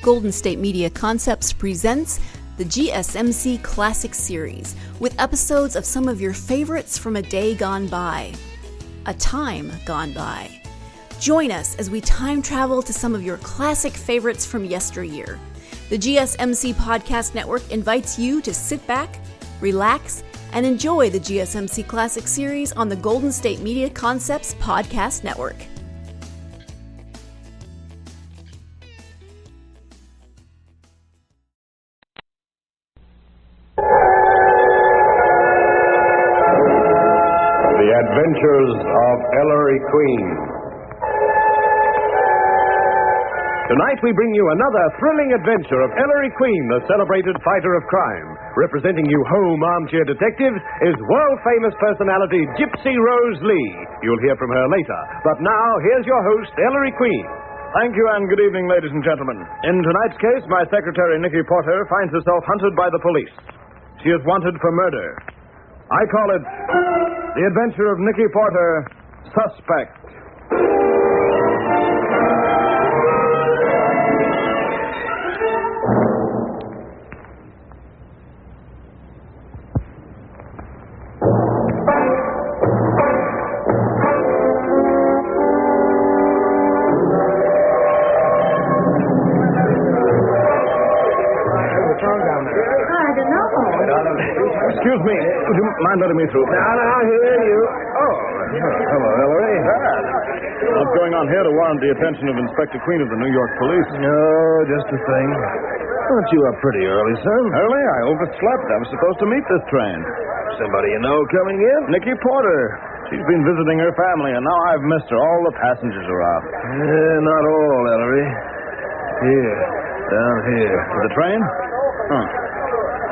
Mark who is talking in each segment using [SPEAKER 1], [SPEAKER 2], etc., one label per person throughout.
[SPEAKER 1] Golden State Media Concepts presents the GSMC Classics series, with episodes of some of your favorites from a day gone by, a time gone by. Join us as we time travel to some of your classic favorites from yesteryear. The GSMC Podcast Network invites you to sit back, relax, and enjoy the GSMC Classics series on the Golden State Media Concepts Podcast Network.
[SPEAKER 2] The Adventures of Ellery Queen. Tonight we bring you another thrilling adventure of Ellery Queen, the celebrated fighter of crime. Representing you home armchair detective is world-famous personality Gypsy Rose Lee. You'll hear from her later. But now, here's your host, Ellery Queen.
[SPEAKER 3] Thank you, and good evening, ladies and gentlemen. In tonight's case, my secretary, Nikki Porter, finds herself hunted by the police. She is wanted for murder. I call it The Adventure of Nikki Porter, Suspect. Excuse me. Would you mind letting me through?
[SPEAKER 2] Now, here you.
[SPEAKER 3] Oh, hello, Ellery. What's going on here to warrant the attention of Inspector Queen of the New York Police?
[SPEAKER 2] No, just a thing. Weren't you up pretty early, son?
[SPEAKER 3] Early? I overslept. I was supposed to meet this train.
[SPEAKER 2] Somebody you know coming in?
[SPEAKER 3] Nikki Porter. She's been visiting her family, and now I've missed her. All the passengers are out.
[SPEAKER 2] Not all, Ellery. Here. Down here.
[SPEAKER 3] The train? Huh.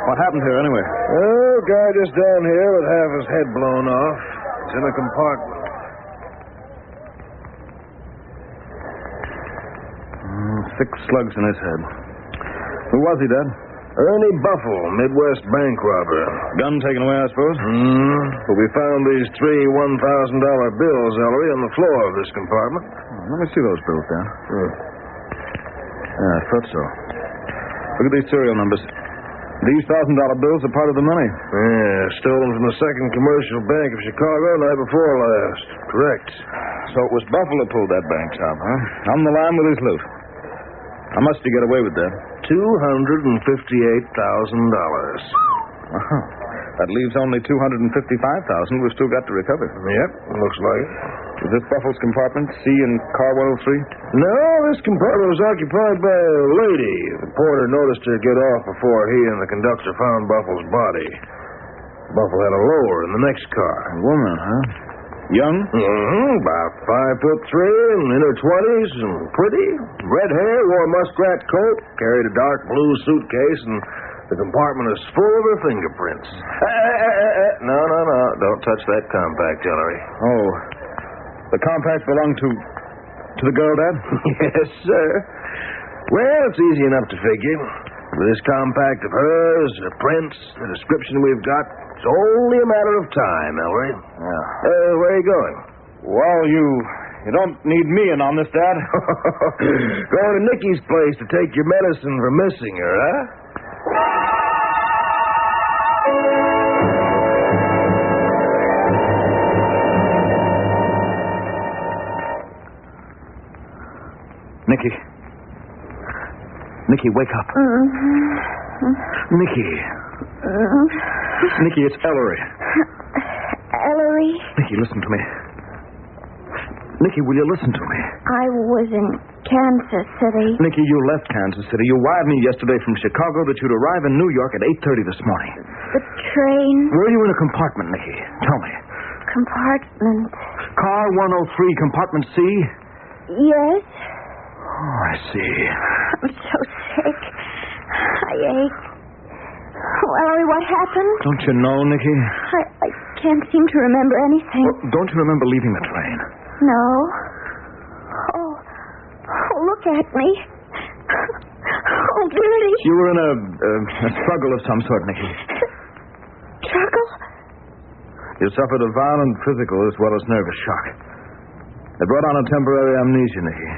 [SPEAKER 3] What happened here, anyway?
[SPEAKER 2] Oh, guy just down here with half his head blown off. He's in a compartment.
[SPEAKER 3] 6 slugs in his head. Who was he, Dad?
[SPEAKER 2] Ernie Buffle, Midwest bank robber.
[SPEAKER 3] Gun taken away, I suppose?
[SPEAKER 2] But we found these 3 $1,000 bills, Ellery, on the floor of this compartment.
[SPEAKER 3] Let me see those bills, Dad. Yeah, I thought so. Look at these serial numbers. These $1,000 bills are part of the money.
[SPEAKER 2] Yeah, stolen from the Second Commercial Bank of Chicago night before last. Correct.
[SPEAKER 3] So it was Buffalo who pulled that bank top, huh? On the line with his loot. How much did he get away with that?
[SPEAKER 2] $258,000.
[SPEAKER 3] Uh-huh. That leaves only $255,000 we've still got to recover.
[SPEAKER 2] Yep, looks like it.
[SPEAKER 3] Is this Buffalo's compartment, C in car 103?
[SPEAKER 2] No, this compartment was occupied by a lady. The porter noticed her get off before he and the conductor found Buffalo's body. Buffalo had a lower in the next car.
[SPEAKER 3] A woman, huh? Young?
[SPEAKER 2] About 5'3", in her 20s, and pretty. Red hair, wore a muskrat coat, carried a dark blue suitcase, and the compartment is full of her fingerprints. No. Don't touch that compact, Ellery.
[SPEAKER 3] Oh. The compact belonged to the girl, Dad?
[SPEAKER 2] Yes, sir. Well, it's easy enough to figure. With this compact of hers, her prints, the description we've got, it's only a matter of time, Ellery.
[SPEAKER 3] Yeah.
[SPEAKER 2] Where are you going?
[SPEAKER 3] Well, you don't need me in on this, Dad.
[SPEAKER 2] Going to Nikki's place to take your medicine for missing her, huh?
[SPEAKER 3] Nikki, wake up. Nikki. Nikki, it's Ellery.
[SPEAKER 4] Ellery?
[SPEAKER 3] Nikki, listen to me. Nikki, will you listen to me?
[SPEAKER 4] I was in Kansas City.
[SPEAKER 3] Nikki, you left Kansas City. You wired me yesterday from Chicago that you'd arrive in New York at 8:30 this morning.
[SPEAKER 4] The train?
[SPEAKER 3] Were you in a compartment, Nikki? Tell me.
[SPEAKER 4] Compartment?
[SPEAKER 3] Car 103, compartment C?
[SPEAKER 4] Yes.
[SPEAKER 3] Oh, I see.
[SPEAKER 4] I'm so sick. I ache. Oh, Ellery, what happened?
[SPEAKER 3] Don't you know, Nikki?
[SPEAKER 4] I can't seem to remember anything.
[SPEAKER 3] Well, don't you remember leaving the train?
[SPEAKER 4] No. Oh, look at me. Oh, Billy.
[SPEAKER 3] You were in a struggle of some sort, Nikki.
[SPEAKER 4] Struggle?
[SPEAKER 3] You suffered a violent physical as well as nervous shock. It brought on a temporary amnesia, Nikki.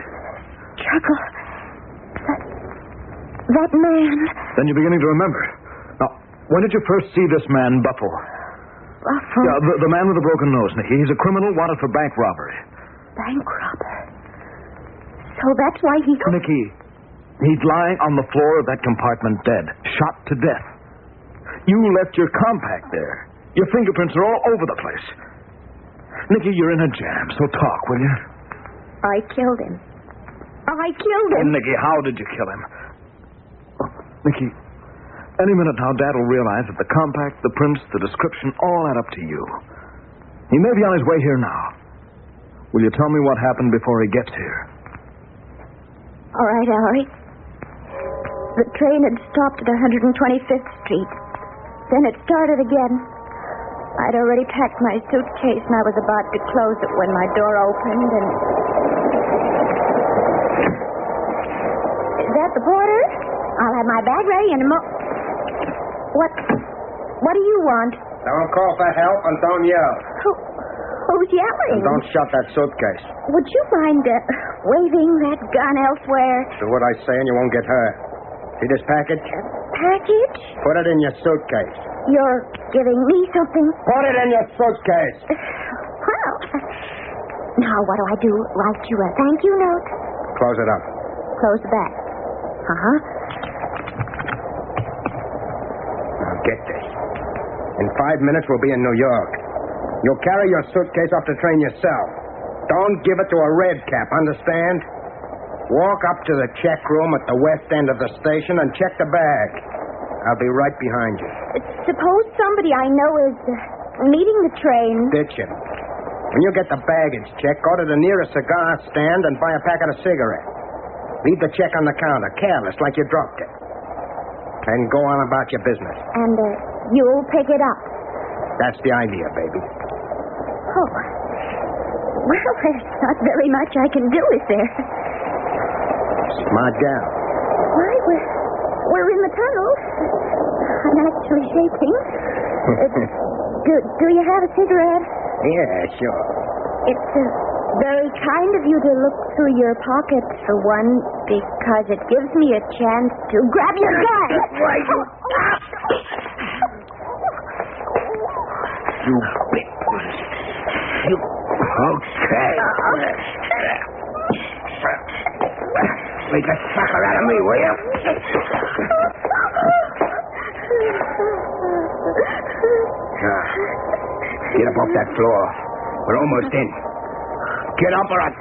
[SPEAKER 4] Struggle? That man.
[SPEAKER 3] Then you're beginning to remember. Now, when did you first see this man, Buffle?
[SPEAKER 4] Buffle?
[SPEAKER 3] Yeah, the man with the broken nose, Nikki. He's a criminal wanted for bank robbery.
[SPEAKER 4] Bank robber? So that's why he...
[SPEAKER 3] Nikki, he's lying on the floor of that compartment dead, shot to death. You left your compact there. Your fingerprints are all over the place. Nikki, you're in a jam, so talk, will you?
[SPEAKER 4] I killed him. I killed him.
[SPEAKER 3] Oh, Nikki, how did you kill him? Oh, Nikki, any minute now, Dad will realize that the compact, the prints, the description all add up to you. He may be on his way here now. Will you tell me what happened before he gets here?
[SPEAKER 4] All right, Ellery. The train had stopped at 125th Street. Then it started again. I'd already packed my suitcase, and I was about to close it when my door opened, and... Is that the porter? I'll have my bag ready in a What do you want?
[SPEAKER 5] Don't call for help and don't yell.
[SPEAKER 4] Who's yelling?
[SPEAKER 5] And don't shut that suitcase.
[SPEAKER 4] Would you mind waving that gun elsewhere?
[SPEAKER 5] Do what I say and you won't get hurt. See this package?
[SPEAKER 4] Package?
[SPEAKER 5] Put it in your suitcase.
[SPEAKER 4] You're giving me something?
[SPEAKER 5] Put it in your suitcase.
[SPEAKER 4] Well, now what do I do? Write you a thank you note?
[SPEAKER 5] Close it up.
[SPEAKER 4] Close the back. Uh-huh.
[SPEAKER 5] Now get this. In 5 minutes we'll be in New York. You'll carry your suitcase off the train yourself. Don't give it to a red cap, understand? Walk up to the check room at the west end of the station and check the bag. I'll be right behind you.
[SPEAKER 4] Suppose somebody I know is meeting the train.
[SPEAKER 5] Ditch him. When you get the baggage check, go to the nearest cigar stand and buy a packet of cigarettes. Leave the check on the counter, careless, like you dropped it. And go on about your business.
[SPEAKER 4] And you'll pick it up.
[SPEAKER 5] That's the idea, baby.
[SPEAKER 4] Oh. Well, there's not very much I can do, is there?
[SPEAKER 5] Smart gal.
[SPEAKER 4] Why, we're in the tunnel. I'm actually shaking. Do you have a cigarette?
[SPEAKER 5] Yeah, sure.
[SPEAKER 4] It's very kind of you to look through your pockets for one, because it gives me a chance to grab your gun.
[SPEAKER 5] Right. You big one. You... Okay. Make a sucker out of me, will you? Get up off that floor. We're almost in. Get up or I'll...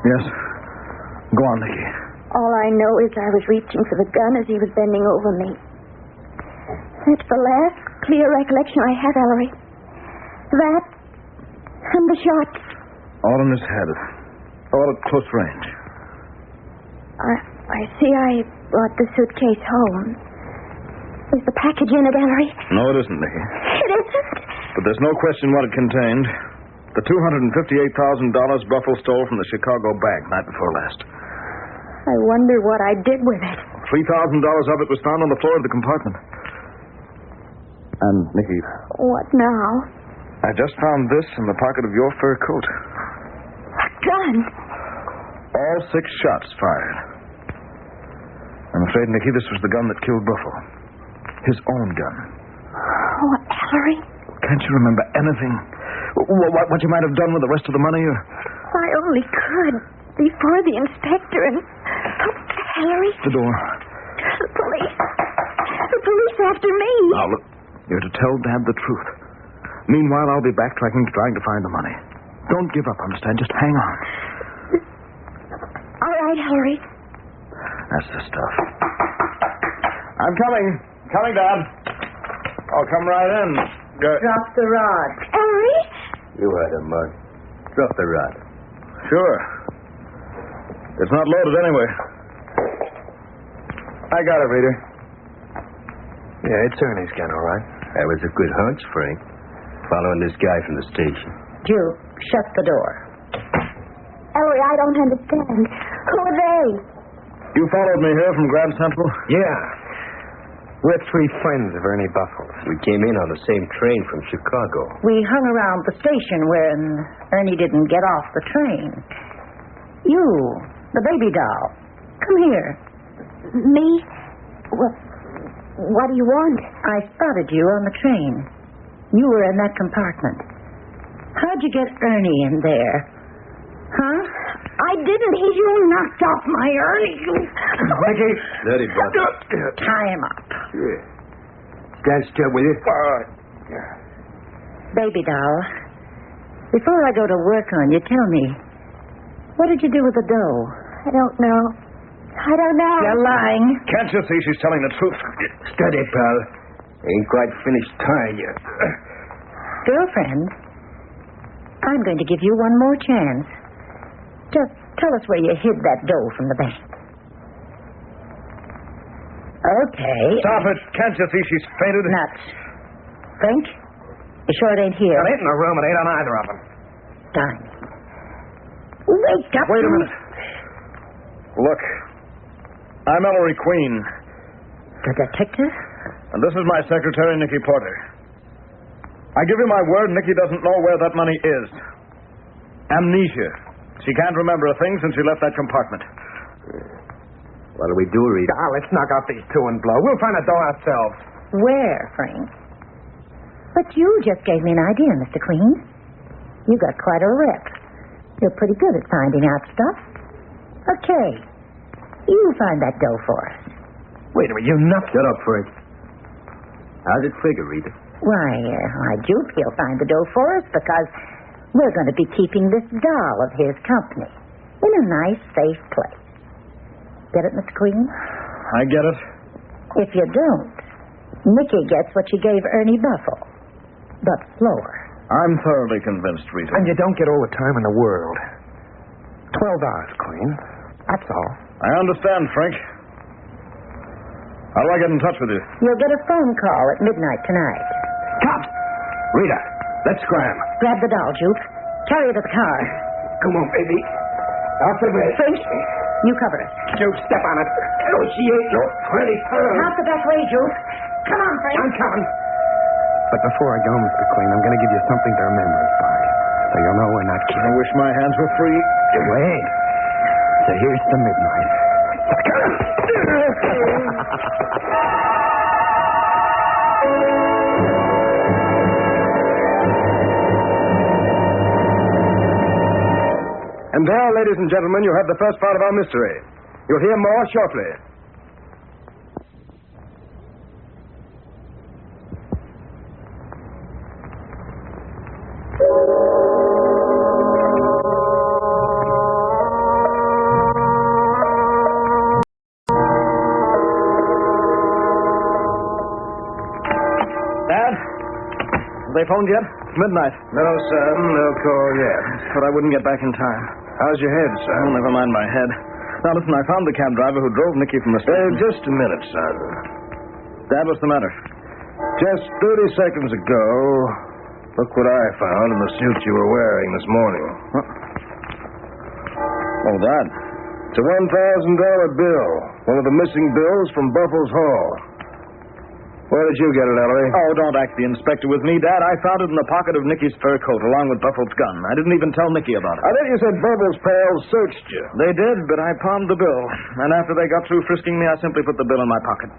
[SPEAKER 3] Yes. Go on, Nikki.
[SPEAKER 4] All I know is I was reaching for the gun as he was bending over me. That's the last clear recollection I have, Ellery. That and the shots.
[SPEAKER 3] All in his head. All at close range.
[SPEAKER 4] I see I brought the suitcase home. Is the package in it, Ellery?
[SPEAKER 3] No, it isn't, Nikki.
[SPEAKER 4] It isn't?
[SPEAKER 3] But there's no question what it contained. The $258,000 Buffalo stole from the Chicago bank night before last.
[SPEAKER 4] I wonder what I did with it.
[SPEAKER 3] $3,000 of it was found on the floor of the compartment. And, Nikki...
[SPEAKER 4] What now?
[SPEAKER 3] I just found this in the pocket of your fur coat.
[SPEAKER 4] A gun?
[SPEAKER 3] All 6 shots fired. I'm afraid, Nikki, this was the gun that killed Buffalo. His own gun.
[SPEAKER 4] Oh, Ellery.
[SPEAKER 3] Can't you remember anything? What you might have done with the rest of the money?
[SPEAKER 4] I only could before the inspector and... Oh, Ellery.
[SPEAKER 3] The door.
[SPEAKER 4] The police. The police after me.
[SPEAKER 3] Now, look. You're to tell Dad the truth. Meanwhile, I'll be back trying to find the money. Don't give up, understand? Just hang on.
[SPEAKER 4] All right, Ellery.
[SPEAKER 3] That's the stuff. I'm coming. Coming, Dad. Oh, come right in.
[SPEAKER 6] Drop the rod.
[SPEAKER 4] Ellery?
[SPEAKER 5] You heard him, Mug. Drop the rod.
[SPEAKER 3] Sure. It's not loaded anyway. I got it, Reader.
[SPEAKER 5] Yeah, it's Ernie's gun, all right. That was a good hunch, Frank. Following this guy from the station.
[SPEAKER 6] Duke, shut the door.
[SPEAKER 4] Ellery, I don't understand. Who are they?
[SPEAKER 3] You followed me here from Grand Central?
[SPEAKER 5] Yeah. We're three friends of Ernie Buffalo's.
[SPEAKER 7] We came in on the same train from Chicago.
[SPEAKER 6] We hung around the station when Ernie didn't get off the train. You, the baby doll. Come here.
[SPEAKER 4] Me? What do you want?
[SPEAKER 6] I spotted you on the train. You were in that compartment. How'd you get Ernie in there? Huh?
[SPEAKER 4] I didn't. You knocked off my Ernie.
[SPEAKER 5] Nikki.
[SPEAKER 7] Dirty brother.
[SPEAKER 6] Tie him up.
[SPEAKER 5] Yeah. Stand still, will you?
[SPEAKER 6] Baby doll, before I go to work on you, tell me, what did you do with the dough?
[SPEAKER 4] I don't know.
[SPEAKER 6] You're lying.
[SPEAKER 3] Can't you see she's telling the truth?
[SPEAKER 5] Steady, pal. Ain't quite finished tying yet.
[SPEAKER 6] Girlfriend, I'm going to give you one more chance. Just tell us where you hid that dough from the bank. Okay.
[SPEAKER 3] Stop it. Can't you see she's fainted?
[SPEAKER 6] Nuts. Frank, you sure it ain't here?
[SPEAKER 5] It ain't in the room. It ain't on either of them.
[SPEAKER 6] Darn. Wake up.
[SPEAKER 3] Wait a minute. Look, I'm Ellery Queen.
[SPEAKER 6] The detective?
[SPEAKER 3] And this is my secretary, Nikki Porter. I give you my word, Nikki doesn't know where that money is. Amnesia. She can't remember a thing since she left that compartment.
[SPEAKER 7] What do we do, Rita?
[SPEAKER 5] Let's knock out these two and blow. We'll find a door ourselves.
[SPEAKER 6] Where, Frank? But you just gave me an idea, Mr. Queen. You got quite a rep. You're pretty good at finding out stuff. Okay. You find that dough for us.
[SPEAKER 5] Wait a minute, you nuts.
[SPEAKER 7] Shut up, Frank. How's it figure, Rita?
[SPEAKER 6] Why, I do he'll find the dough for us because we're going to be keeping this doll of his company in a nice, safe place. Get it, Mr. Queen?
[SPEAKER 3] I get it.
[SPEAKER 6] If you don't, Nikki gets what she gave Ernie Buffalo, but slower.
[SPEAKER 3] I'm thoroughly convinced, Rita.
[SPEAKER 5] And you don't get all the time in the world. 12 hours, Queen. That's all.
[SPEAKER 3] I understand, Frank. How do I get in touch with you?
[SPEAKER 6] You'll get a phone call at midnight tonight.
[SPEAKER 5] Cops! Rita, let's scram.
[SPEAKER 6] Grab the doll, Jupe. Carry her to the car.
[SPEAKER 5] Come on, baby. Off the bed.
[SPEAKER 6] Frank, you cover us.
[SPEAKER 5] Jupe, step on it. Oh, she ain't no pretty girl.
[SPEAKER 6] Out the back way, Jupe. Come on, Frank.
[SPEAKER 5] I'm coming. But before I go, Mr. Queen, I'm going to give you something to remember us by. So you'll know we're not kidding.
[SPEAKER 3] I wish my hands were free.
[SPEAKER 5] Wait. So here's to midnight.
[SPEAKER 3] And there, ladies and gentlemen, you have the first part of our mystery. You'll hear more shortly. Dad? Have they phoned yet? It's midnight.
[SPEAKER 5] No, son. No call yet.
[SPEAKER 3] Thought I wouldn't get back in time.
[SPEAKER 5] How's your head, son?
[SPEAKER 3] Oh, never mind my head. Now, listen, I found the cab driver who drove Nikki from the station.
[SPEAKER 5] Just a minute, son.
[SPEAKER 3] Dad, what's the matter?
[SPEAKER 5] Just 30 seconds ago, look what I found in the suit you were wearing this morning.
[SPEAKER 3] Huh? Oh, that.
[SPEAKER 5] It's a $1,000 bill. One of the missing bills from Buffalo's Hall. Where did you get it, Ellery?
[SPEAKER 3] Oh, don't act the inspector with me, Dad. I found it in the pocket of Nikki's fur coat, along with Buffalo's gun. I didn't even tell Nikki about it.
[SPEAKER 5] I thought you said Buffalo's pals searched you.
[SPEAKER 3] They did, but I palmed the bill. And after they got through frisking me, I simply put the bill in my pocket.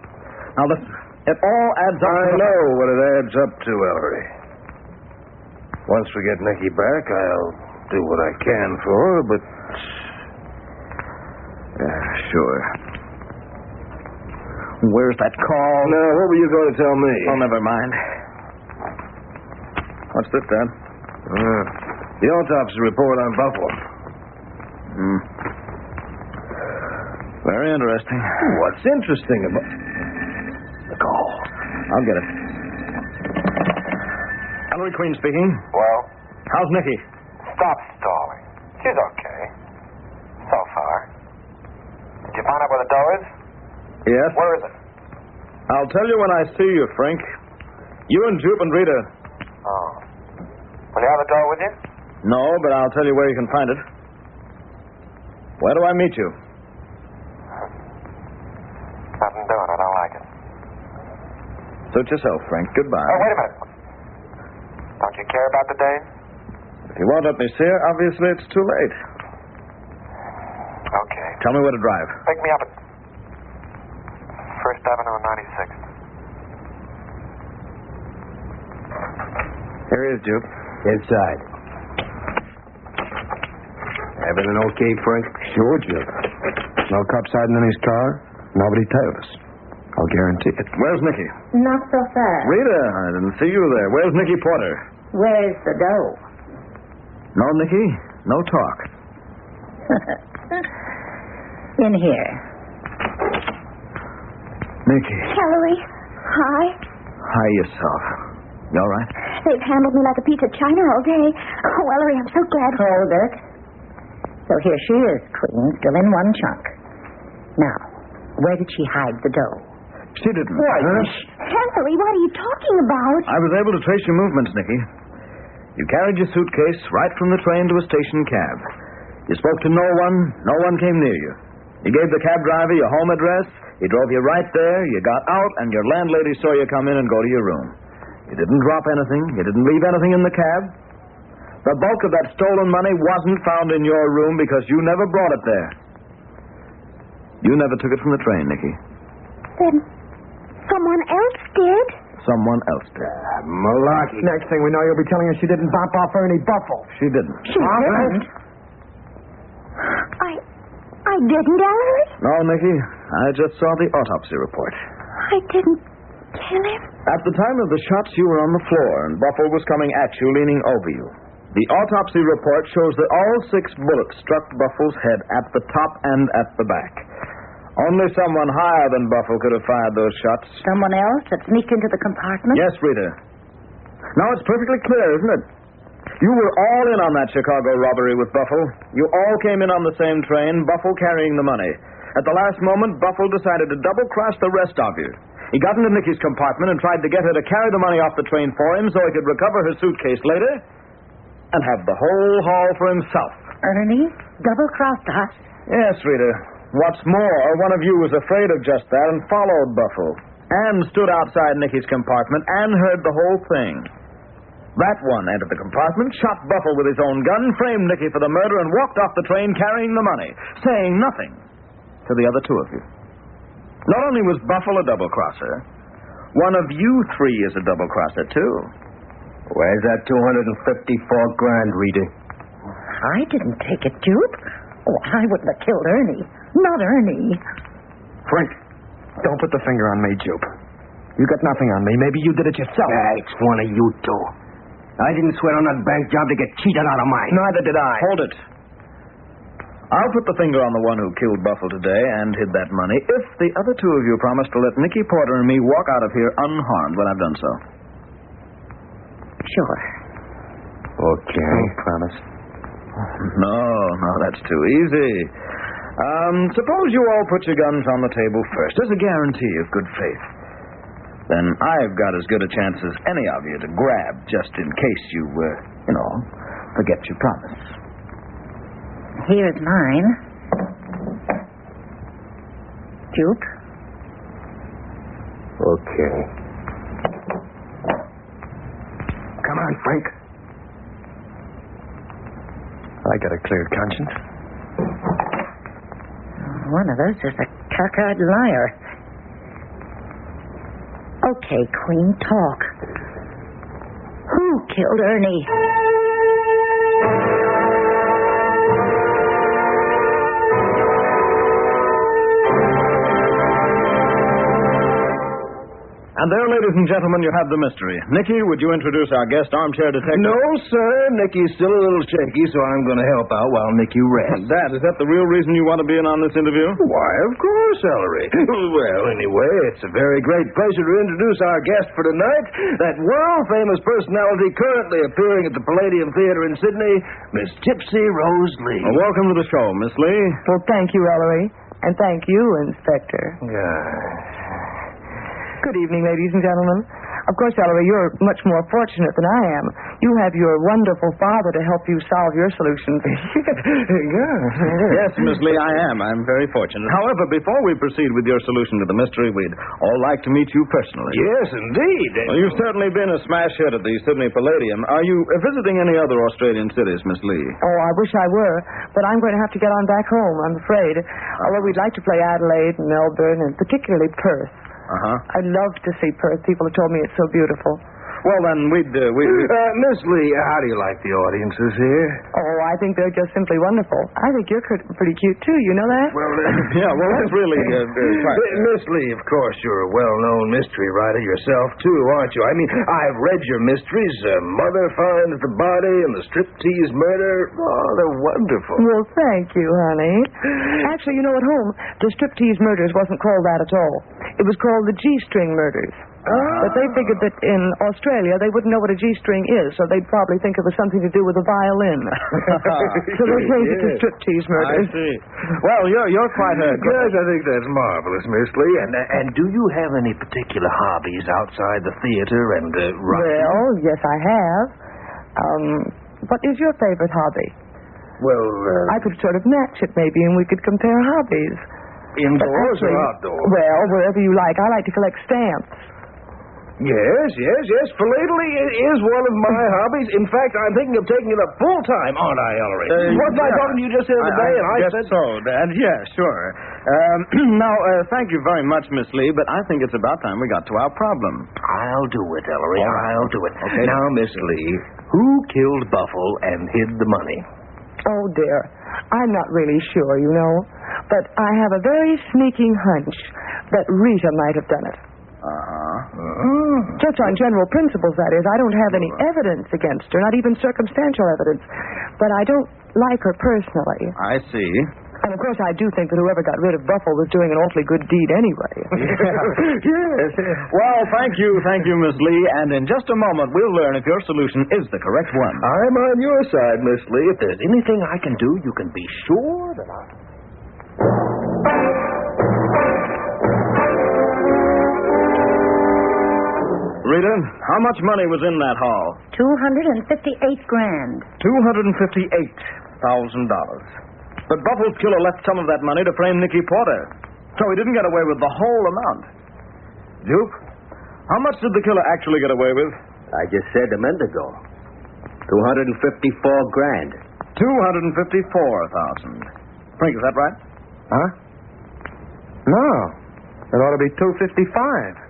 [SPEAKER 3] Now, listen. It all adds up
[SPEAKER 5] I know what it adds up to, Ellery. Once we get Nikki back, I'll do what I can for her, but...
[SPEAKER 3] Sure. Where's that call?
[SPEAKER 5] Now, what were you going to tell me?
[SPEAKER 3] Oh, never mind. What's this, Dad?
[SPEAKER 5] The autopsy report on Buffalo.
[SPEAKER 3] Very interesting.
[SPEAKER 5] What's interesting about...
[SPEAKER 3] The call. I'll get it. Ellery Queen speaking.
[SPEAKER 8] Well,
[SPEAKER 3] How's Nikki?
[SPEAKER 8] stop stalling. She's okay. So far. Did you find out where the dough is?
[SPEAKER 3] Yes?
[SPEAKER 8] Where is it?
[SPEAKER 3] I'll tell you when I see you, Frank. You and Jupe and Rita.
[SPEAKER 8] Oh. Will you have the dough with you?
[SPEAKER 3] No, but I'll tell you where you can find it. Where do I meet you?
[SPEAKER 8] Nothing doing. I don't like it.
[SPEAKER 3] Suit yourself, Frank. Goodbye.
[SPEAKER 8] Oh, wait a minute. Don't you care about the dame?
[SPEAKER 3] If you won't let me see her, obviously it's too late.
[SPEAKER 8] Okay.
[SPEAKER 3] Tell me where to drive.
[SPEAKER 8] Pick me up at First Avenue and 96th.
[SPEAKER 3] Here he is, Jupe.
[SPEAKER 7] Inside. Everything okay, Frank?
[SPEAKER 5] Sure, Jim. No cops hiding in his car. Nobody tailed us. I'll guarantee it.
[SPEAKER 3] Where's Nikki?
[SPEAKER 6] Not so fast.
[SPEAKER 3] Rita, I didn't see you there. Where's Nikki Porter?
[SPEAKER 6] Where's the dough?
[SPEAKER 3] No, Nikki. No talk.
[SPEAKER 6] In here.
[SPEAKER 3] Nikki.
[SPEAKER 4] Ellery, hi.
[SPEAKER 3] Hi yourself. You all right?
[SPEAKER 4] They've handled me like a piece of china all day. Oh, Ellery, I'm so glad.
[SPEAKER 6] Hold it. So here she is, Queen, still in one chunk. Now, where did she hide the dough?
[SPEAKER 3] She didn't.
[SPEAKER 4] Ellery, what are you talking about?
[SPEAKER 3] I was able to trace your movements, Nikki. You carried your suitcase right from the train to a station cab. You spoke to no one. No one came near you. You gave the cab driver your home address. He drove you right there. You got out, and your landlady saw you come in and go to your room. You didn't drop anything. You didn't leave anything in the cab. The bulk of that stolen money wasn't found in your room because you never brought it there. You never took it from the train, Nikki.
[SPEAKER 4] Then someone else did?
[SPEAKER 3] Someone else did.
[SPEAKER 5] Malarkey. Next thing we know, you'll be telling us she didn't bop off Ernie Buffle.
[SPEAKER 3] She didn't.
[SPEAKER 6] She didn't.
[SPEAKER 4] I didn't, Ellery.
[SPEAKER 3] No, Nikki. I just saw the autopsy report.
[SPEAKER 4] I didn't kill him.
[SPEAKER 3] At the time of the shots, you were on the floor, and Buffle was coming at you, leaning over you. The autopsy report shows that all 6 bullets struck Buffle's head at the top and at the back. Only someone higher than Buffle could have fired those shots.
[SPEAKER 6] Someone else that sneaked into the compartment?
[SPEAKER 3] Yes, Rita. Now it's perfectly clear, isn't it? You were all in on that Chicago robbery with Buffle. You all came in on the same train, Buffle carrying the money. At the last moment, Buffle decided to double-cross the rest of you. He got into Nikki's compartment and tried to get her to carry the money off the train for him so he could recover her suitcase later and have the whole haul for himself.
[SPEAKER 6] Ernie double-crossed us.
[SPEAKER 3] Yes, Rita. What's more, one of you was afraid of just that and followed Buffle and stood outside Nikki's compartment and heard the whole thing. That one entered the compartment, shot Buffle with his own gun, framed Nikki for the murder, and walked off the train carrying the money, saying nothing to the other 2 of you. Not only was Buffle a double-crosser, one of you 3 is a double-crosser, too.
[SPEAKER 7] Where's that $254 grand, Rita?
[SPEAKER 6] I didn't take it, Jupe. Oh, I wouldn't have killed Ernie. Not Ernie.
[SPEAKER 5] Frank, don't put the finger on me, Jupe. You got nothing on me. Maybe you did it yourself.
[SPEAKER 7] It's one of you 2. I didn't swear on that bank job to get cheated out of mine.
[SPEAKER 5] Neither did I.
[SPEAKER 3] Hold it. I'll put the finger on the one who killed Buffle today and hid that money if the other 2 of you promise to let Nikki Porter and me walk out of here unharmed when I've done so.
[SPEAKER 6] Sure.
[SPEAKER 5] Okay. Promise.
[SPEAKER 3] No, that's too easy. Suppose you all put your guns on the table first as a guarantee of good faith. Then I've got as good a chance as any of you to grab just in case you, forget your promise.
[SPEAKER 6] Here's mine. Jupe?
[SPEAKER 7] Okay.
[SPEAKER 5] Come on, Frank. I got a clear conscience.
[SPEAKER 6] One of us is a cockeyed liar. Okay, Queen, talk. Who killed Ernie?
[SPEAKER 3] And there, ladies and gentlemen, you have the mystery. Nikki, would you introduce our guest armchair detective?
[SPEAKER 7] No, sir. Nikki's still a little shaky, so I'm going to help out while Nikki rests.
[SPEAKER 3] Dad, is that the real reason you want to be in on this interview?
[SPEAKER 7] Why, of course, Ellery. Well, anyway, it's a very great pleasure to introduce our guest for tonight, that world-famous personality currently appearing at the Palladium Theater in Sydney, Miss Gypsy Rose Lee.
[SPEAKER 3] Well, welcome to the show, Miss Lee.
[SPEAKER 9] Well, thank you, Ellery. And thank you, Inspector.
[SPEAKER 7] Yeah.
[SPEAKER 9] Good evening, ladies and gentlemen. Of course, Ellery, you're much more fortunate than I am. You have your wonderful father to help you solve your solutions.
[SPEAKER 3] Yes, Miss Lee, I am. I'm very fortunate. However, before we proceed with your solution to the mystery, we'd all like to meet you personally.
[SPEAKER 7] Yes, indeed.
[SPEAKER 3] Well, you've certainly been a smash hit at the Sydney Palladium. Are you visiting any other Australian cities, Miss Lee?
[SPEAKER 9] Oh, I wish I were, but I'm going to have to get on back home, I'm afraid. Although we'd like to play Adelaide and Melbourne, and particularly Perth. I'd love to see Perth. People have told me it's so beautiful.
[SPEAKER 3] Well, then, we'd...
[SPEAKER 7] Miss Lee, how do you like the audiences here?
[SPEAKER 9] Oh, I think they're just simply wonderful. I think you're pretty cute, too. You know that?
[SPEAKER 7] Well,
[SPEAKER 3] yeah, well, that's really...
[SPEAKER 7] Miss Lee, of course, you're a well-known mystery writer yourself, too, aren't you? I mean, I've read your mysteries. Mother Finds the Body and the Striptease Murder. Oh, they're wonderful.
[SPEAKER 9] Well, thank you, honey. Actually, you know, at home, the Striptease Murders wasn't called that at all. It was called the G-String Murders. But they figured that in Australia they wouldn't know what a G-string is, so they'd probably think it was something to do with a violin. So they changed it to Striptease Murders.
[SPEAKER 3] I see. Well, you're quite a...
[SPEAKER 7] Yes, I think that's marvelous, Miss Lee. And do you have any particular hobbies outside the theater and writing?
[SPEAKER 9] Well, yes, I have. What is your favorite hobby?
[SPEAKER 7] Well,
[SPEAKER 9] I could sort of match it, maybe, and we could compare hobbies.
[SPEAKER 7] Indoors or outdoors?
[SPEAKER 9] Well, wherever you like. I like to collect stamps.
[SPEAKER 7] Yes. Philately is one of my hobbies. In fact, I'm thinking of taking it up full-time, aren't I, Ellery? Wasn't I talking to you just the other day? And I said
[SPEAKER 3] so, Dad. Yeah, sure. Now, thank you very much, Miss Lee, but I think it's about time we got to our problem.
[SPEAKER 7] I'll do it, Ellery. I'll do it. Okay. Now, Miss Lee, who killed Buffle and hid the money?
[SPEAKER 9] Oh, dear. I'm not really sure, you know. But I have a very sneaking hunch that Rita might have done it. Just on general principles, that is. I don't have any evidence against her, not even circumstantial evidence. But I don't like her personally.
[SPEAKER 3] I see.
[SPEAKER 9] And, of course, I do think that whoever got rid of Buffle was doing an awfully good deed anyway.
[SPEAKER 3] Yes. Well, thank you, Miss Lee. And in just a moment, we'll learn if your solution is the correct one.
[SPEAKER 7] I'm on your side, Miss Lee. If there's anything I can do, you can be sure that I'll...
[SPEAKER 3] Rita, how much money was in that haul?
[SPEAKER 6] $258,000.
[SPEAKER 3] $258,000. But Buffle's killer left some of that money to frame Nikki Porter. So he didn't get away with the whole amount. Duke, how much did the killer actually get away with?
[SPEAKER 5] I just said a minute ago. $254,000.
[SPEAKER 3] $254,000. Frank, is that right?
[SPEAKER 5] Huh? No. It ought to be $255,000.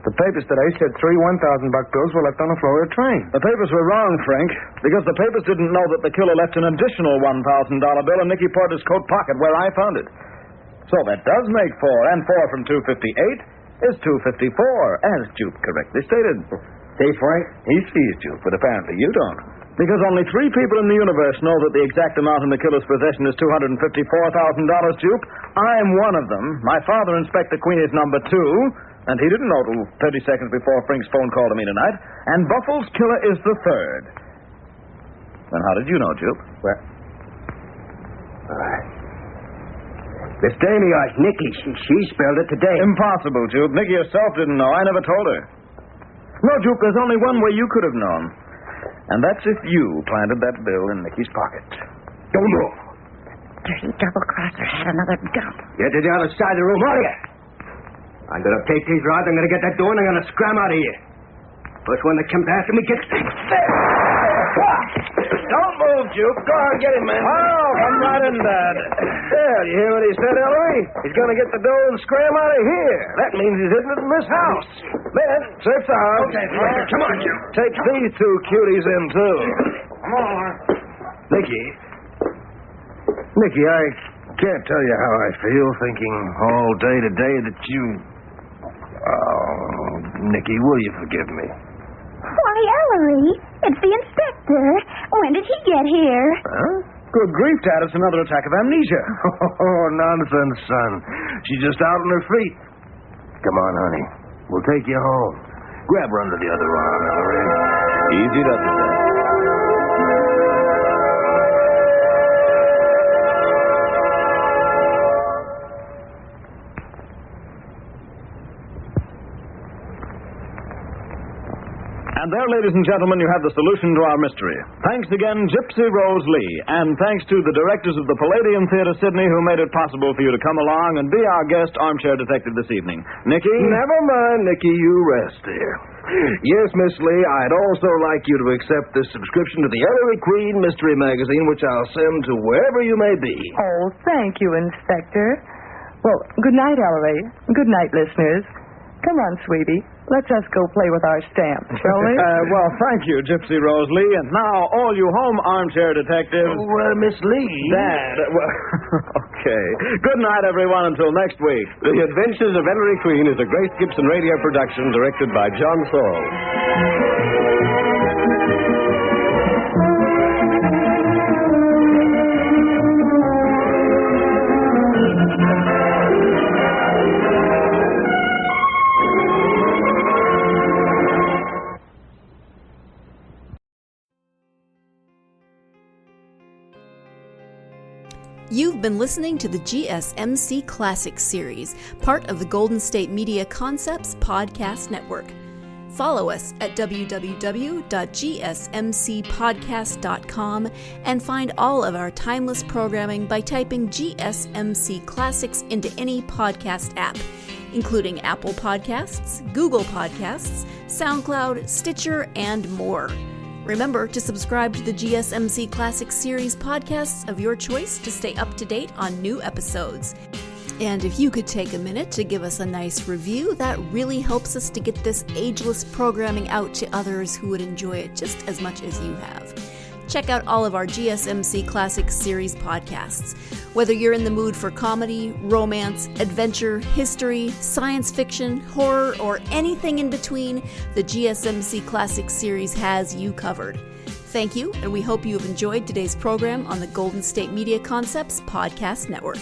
[SPEAKER 5] The papers today said 3 $1,000 bills were left on the floor of the train.
[SPEAKER 3] The papers were wrong, Frank, because the papers didn't know that the killer left an additional $1,000 bill in Nikki Porter's coat pocket where I found it. So that does make 4, and 4 from 258 is 254, as Jupe correctly stated.
[SPEAKER 5] See, Frank?
[SPEAKER 3] He sees, Jupe, but apparently you don't. Because only 3 people in the universe know that the exact amount in the killer's possession is $254,000, Jupe. I'm one of them. My father, Inspector Queen, is number 2. And he didn't know till 30 seconds before Frank's phone call to me tonight. And Buffle's killer is the 3rd. Then how did you know, Jupe?
[SPEAKER 5] Well, Miss Damiar's Nikki. She spelled it today.
[SPEAKER 3] Impossible, Jupe. Nikki herself didn't know. I never told her. No, Jupe, there's only one way you could have known. And that's if you planted that bill in Nikki's pocket.
[SPEAKER 5] Don't move.
[SPEAKER 6] Dirty double-crosser had another dump.
[SPEAKER 5] Get to the other side of the room, are you? I'm going to take these rods, I'm going to get that door, and I'm going to scram out of here. First one that comes after me gets...
[SPEAKER 7] Don't move, Jupe. Go on, get him, man.
[SPEAKER 3] Oh, come right in, Dad.
[SPEAKER 7] Yeah, you hear what he said, Ellery? He's going to get the door and scram out of here. That means he's hidden it in this house. Man, search the house.
[SPEAKER 5] Okay, come on, Jupe.
[SPEAKER 7] Take these 2 cuties in, too.
[SPEAKER 5] Come on.
[SPEAKER 7] Nikki, I can't tell you how I feel thinking all day today that you... Oh, Nikki, will you forgive me?
[SPEAKER 4] Why, Ellery, it's the inspector. When did he get here?
[SPEAKER 3] Huh? Good grief, Dad, it's another attack of amnesia.
[SPEAKER 7] Oh, nonsense, son. She's just out on her feet. Come on, honey. We'll take you home. Grab her under the other arm, Ellery.
[SPEAKER 3] Easy does it, Dad. And there, ladies and gentlemen, you have the solution to our mystery. Thanks again, Gypsy Rose Lee, and thanks to the directors of the Palladium Theater, Sydney, who made it possible for you to come along and be our guest armchair detective this evening. Nikki?
[SPEAKER 7] Never mind, Nikki, you rest there. Yes, Miss Lee, I'd also like you to accept this subscription to the Ellery Queen Mystery Magazine, which I'll send to wherever you may be.
[SPEAKER 9] Oh, thank you, Inspector. Well, good night, Ellery. Good night, listeners. Come on, sweetie. Let's us go play with our stamps, shall we?
[SPEAKER 3] Well, thank you, Gypsy Rose Lee. And now, all you home armchair detectives...
[SPEAKER 7] Miss Lee...
[SPEAKER 3] Dad, okay. Good night, everyone, until next week.
[SPEAKER 2] The Adventures of Ellery Queen is a Grace Gibson radio production directed by John Saul.
[SPEAKER 1] You've been listening to the GSMC Classics series, part of the Golden State Media Concepts podcast network. Follow us at www.gsmcpodcast.com and find all of our timeless programming by typing GSMC Classics into any podcast app, including Apple Podcasts, Google Podcasts, SoundCloud, Stitcher, and more. Remember to subscribe to the GSMC Classics series podcasts of your choice to stay up to date on new episodes. And if you could take a minute to give us a nice review, that really helps us to get this ageless programming out to others who would enjoy it just as much as you have. Check out all of our GSMC Classics series podcasts. Whether you're in the mood for comedy, romance, adventure, history, science fiction, horror, or anything in between, the GSMC Classics series has you covered. Thank you, and we hope you have enjoyed today's program on the Golden State Media Concepts Podcast Network.